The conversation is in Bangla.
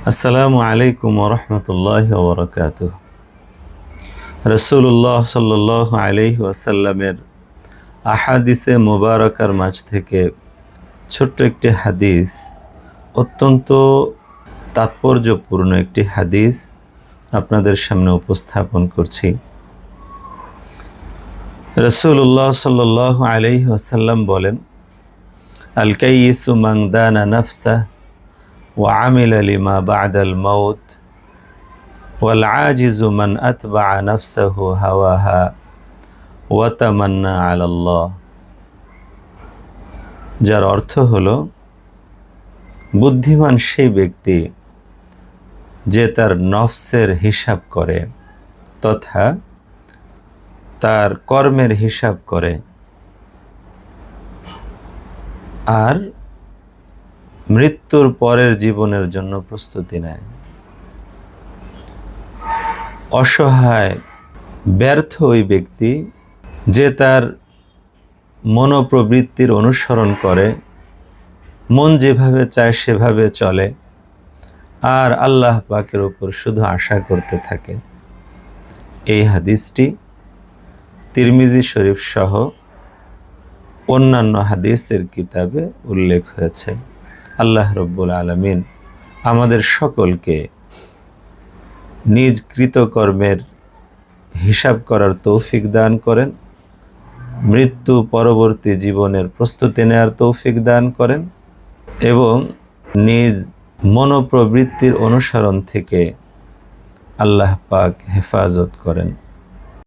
আসসালামু আলাইকুম ওরহমতুল্লাহ ওবরাকাতুহ। রসুল্লাহ সাল্লাল্লাহু আলাইহি ওয়াসাল্লামের আহাদিসে মুবারকার মাঝ থেকে ছোট্ট একটি হাদিস, অত্যন্ত তাৎপর্যপূর্ণ একটি হাদিস আপনাদের সামনে উপস্থাপন করছি। রসুল্লাহ সাল্লাল্লাহু আলাইহি ওয়াসাল্লাম বলেন, আল কাইয়িসু মান দানা নাফসাহ ওয়া আমিলা লিমা বা'দাল মাউত ওয়াল আজিজু মান আতবা নাফসাহু হাওয়াহা ওয়া তামান্না আলাল্লাহ। যার অর্থ হলো, বুদ্ধিমান সেই ব্যক্তি যে তার নফসের হিসাব করে তথা তার কর্মের হিসাব করে আর মৃত্যুর পরের জীবনের জন্য প্রস্তুতি নেয়। অসহায় ব্যর্থ ওই ব্যক্তি যে তার মনোপ্রবৃত্তির অনুসরণ করে, মন যেভাবে চায় সেভাবে চলে আর আল্লাহ পাকের উপর শুধু আশা করতে থাকে। এই হাদিসটি তিরমিজি শরীফ সহ অন্যান্য হাদিসের কিতাবে উল্লেখ হয়েছে। আল্লাহ রব্বুল আলামিন আমাদের সকলকে নিজ কৃতকর্মের হিসাব করার তৌফিক দান করেন, মৃত্যু পরবর্তী জীবনের প্রস্তুতি নেওয়ার তৌফিক দান করেন এবং নিজ মনোপ্রবৃত্তির অনুসরণ থেকে আল্লাহ পাক হেফাজত করেন।